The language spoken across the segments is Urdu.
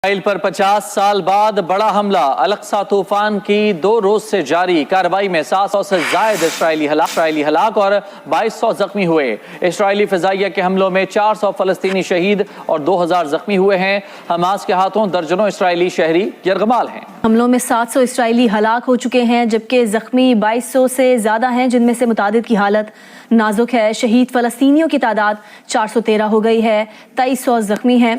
اسرائیل پر 50 سال بعد بڑا حملہ، الاقصی طوفان کی 2 روز سے جاری کارروائی میں 700 سے زائد اسرائیلی ہلاک اور 2200 زخمی ہوئے۔ اسرائیلی فضائیہ کے حملوں میں 400 فلسطینی شہید اور 2000 زخمی ہوئے ہیں۔ حماس کے ہاتھوں درجنوں اسرائیلی شہری یرغمال ہیں۔ حملوں میں 700 اسرائیلی ہلاک ہو چکے ہیں جبکہ زخمی 2200 سے زیادہ ہیں، جن میں سے متعدد کی حالت نازک ہے۔ شہید فلسطینیوں کی تعداد 413 ہو گئی ہے، 2300 زخمی ہیں۔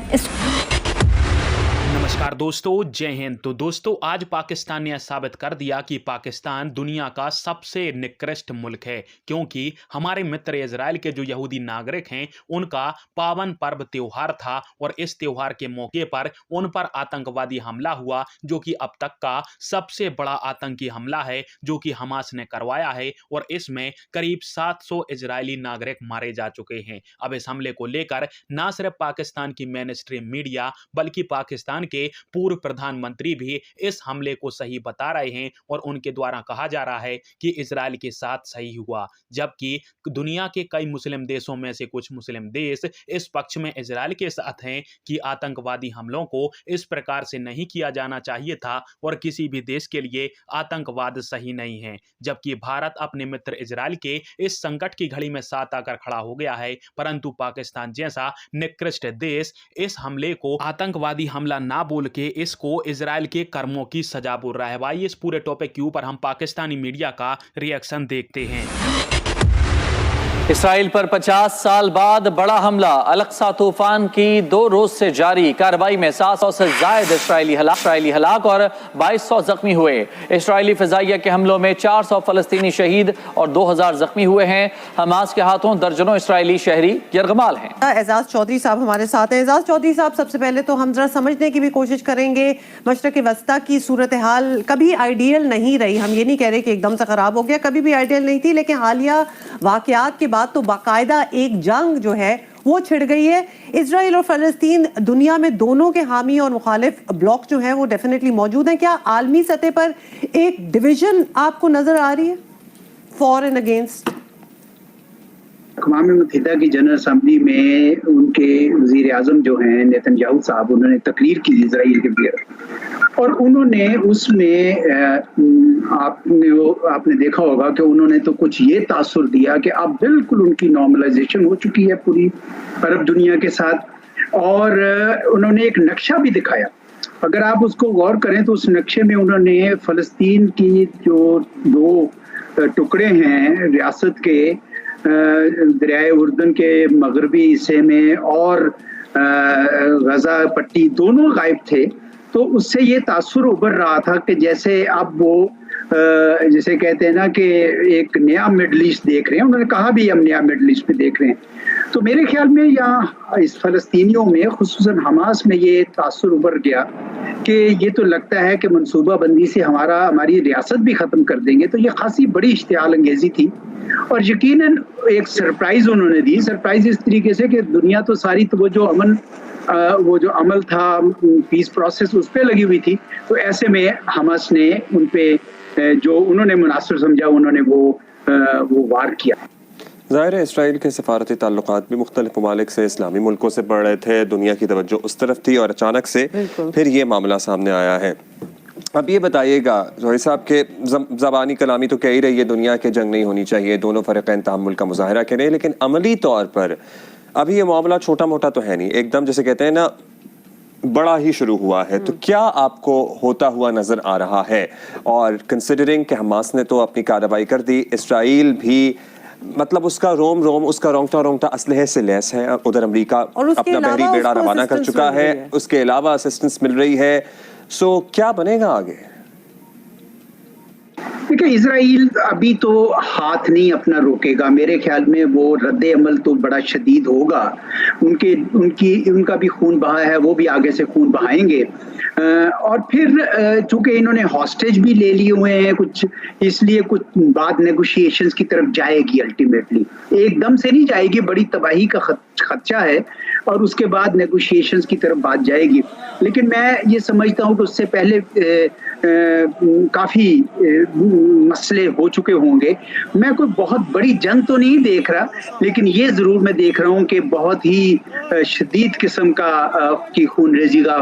نمسکار دوستو، جے ہند۔ تو دوستو، آج پاکستان نے ثابت کر دیا کہ پاکستان دنیا کا سب سے نکرشٹ ملک ہے، کیونکہ ہمارے متر اسرائیل کے جو یہودی ناگرک ہیں ان کا پاون پرو تیوہار تھا، اور اس تیوہار کے موقع پر ان پر آتنکوادی حملہ ہوا، جو کہ اب تک کا سب سے بڑا آتنکی حملہ ہے جو کہ حماس نے کروایا ہے، اور اس میں قریب 700 اسرائیلی ناگرک مارے جا چکے ہیں۔ اب اس حملے کو لے کر نہ صرف پاکستان کی مین اسٹریم میڈیا بلکہ پاکستان کے پورو پردھان منتری بھی اس حملے کو صحیح بتا رہے ہیں، اور ان کے دوارا کہا جا رہا ہے کہ اسرائیل کے ساتھ صحیح ہوا، جبکہ دنیا کے کئی مسلم دیشوں میں سے کچھ مسلم دیش اس پکش میں اسرائیل کے ساتھ ہیں کہ آتنکوادی حملوں کو اس پرکار سے نہیں کیا جانا چاہیے تھا، اور کسی بھی دیش کے لیے آتنکواد صحیح نہیں ہے۔ جبکہ بھارت اپنے متر اسرائیل کے اس سنکٹ کی گھڑی میں ساتھ آ کر کھڑا ہو گیا ہے، پرنتو پاکستان جیسا نکرشٹ دیش اس حملے کو آتنکوادی حملہ نہ بول کے اس کو اسرائیل کے کرموں کی سزا بول رہا ہے۔ بھائی، اس پورے ٹاپک کے اوپر ہم پاکستانی میڈیا کا ریئیکشن دیکھتے ہیں۔ اسرائیل پر 50 سال بعد بڑا حملہ، الاقصی طوفان کی 2 روز سے جاری کارروائی میں 700 سے زائد اسرائیلی ہلاک اور 2200 زخمی ہوئے۔ اسرائیلی فضائیہ کے حملوں میں 400 فلسطینی شہید اور 2000 زخمی ہوئے ہیں۔ حماس کے ہاتھوں درجنوں اسرائیلی شہری یرغمال ہیں۔ اعزاز چودھری صاحب ہمارے ساتھ ہیں۔ اعزاز چودھری صاحب، سب سے پہلے تو ہم ذرا سمجھنے کی بھی کوشش کریں گے، مشرق وسطیٰ کی صورتحال کبھی آئیڈیل نہیں رہی، ہم یہ نہیں کہہ رہے کہ ایک دم سے خراب ہو گیا، کبھی بھی آئیڈیل نہیں تھی، لیکن حالیہ واقعات کے بعد تو باقاعدہ ایک جنگ جو ہے وہ چھڑ گئی ہے۔ اسرائیل اور فلسطین دنیا میں دونوں کے حامی اور مخالف بلاک جو ہیں وہ ڈیفینیٹلی موجود ہیں۔ کیا عالمی سطح پر ایک ڈویژن آپ کو نظر آ رہی ہے فار اینڈ اگینسٹ؟ اقوام متحدہ کی جنرل اسمبلی میں ان کے وزیر اعظم جو ہیں نیتن یاہو صاحب، انہوں نے تقریر کی اسرائیل کے خلاف، اور انہوں نے اس میں آپ نے دیکھا ہوگا کہ انہوں نے تو کچھ یہ تاثر دیا کہ اب بالکل ان کی نارملائزیشن ہو چکی ہے پوری عرب دنیا کے ساتھ، اور انہوں نے ایک نقشہ بھی دکھایا۔ اگر آپ اس کو غور کریں تو اس نقشے میں انہوں نے فلسطین کی جو 2 ٹکڑے ہیں ریاست کے، دریائے اردن کے مغربی حصے میں اور غزہ پٹی، دونوں غائب تھے، تو اس سے یہ تاثر ابھر رہا تھا کہ جیسے اب وہ جسے کہتے ہیں نا کہ ایک نیا مڈل ایسٹ دیکھ رہے ہیں۔ انہوں نے کہا بھی ہم نیا مڈل ایسٹ میں دیکھ رہے ہیں۔ تو میرے خیال میں یہاں اس فلسطینیوں میں، خصوصاً حماس میں، یہ تاثر ابھر گیا کہ یہ تو لگتا ہے کہ منصوبہ بندی سے ہماری ریاست بھی ختم کر دیں گے۔ تو یہ خاصی بڑی اشتعال انگیزی تھی، اور یقیناً ایک سرپرائز انہوں نے دی۔ سرپرائز اس طریقے سے کہ دنیا تو ساری وہ جو عمل تھا، پیس پروسیس، اس پہ لگی ہوئی تھی، تو ایسے میں حماس نے ان پہ جو انہوں نے مناسب سمجھا انہوں نے وہ وار کیا۔ ظاہر ہے اسرائیل کے سفارتی تعلقات بھی مختلف ممالک سے، اسلامی ملکوں سے بڑھ رہے تھے، دنیا کی توجہ اس طرف تھی، اور اچانک سے پھر یہ معاملہ سامنے آیا ہے۔ اب یہ بتائیے گا زہری صاحب کہ زبانی کلامی تو کہہ ہی رہی ہے دنیا کے جنگ نہیں ہونی چاہیے، دونوں فریقین تحمل کا مظاہرہ کریں، لیکن عملی طور پر ابھی یہ معاملہ چھوٹا موٹا تو ہے نہیں، ایک دم جیسے کہتے ہیں نا بڑا ہی شروع ہوا ہے۔ تو کیا آپ کو ہوتا ہوا نظر آ رہا ہے؟ اور کنسیڈرنگ کہ حماس نے تو اپنی کارروائی کر دی، اسرائیل بھی مطلب اس کا اس کا رونگٹا اسلحے سے لیس ہے، ادھر امریکہ اپنا بحری بیڑا روانہ کر چکا ہے، اس کے علاوہ اسسٹنس مل رہی ہے، سو کیا بنے گا آگے؟ دیکھیں، اسرائیل ابھی تو ہاتھ نہیں اپنا روکے گا، میرے خیال میں وہ رد عمل تو بڑا شدید ہوگا۔ ان کا بھی خون بہا ہے، وہ بھی آگے سے خون بہائیں گے، اور پھر چونکہ انہوں نے ہاسٹیج بھی لے لیے ہوئے ہیں کچھ، اس لیے کچھ بعد نیگوشیشنز کی طرف جائے گی، الٹیمیٹلی ایک دم سے نہیں جائے گی، بڑی تباہی کا خدشہ ہے، اور اس کے بعد نیگوشیشنز کی طرف بات جائے گی۔ لیکن میں یہ سمجھتا ہوں کہ اس سے پہلے کافی مسئلے ہو چکے ہوں گے۔ میں کوئی بہت بڑی جنگ تو نہیں دیکھ رہا، لیکن یہ ضرور میں دیکھ رہا ہوں کہ بہت ہی شدید قسم کی خون ریزی کا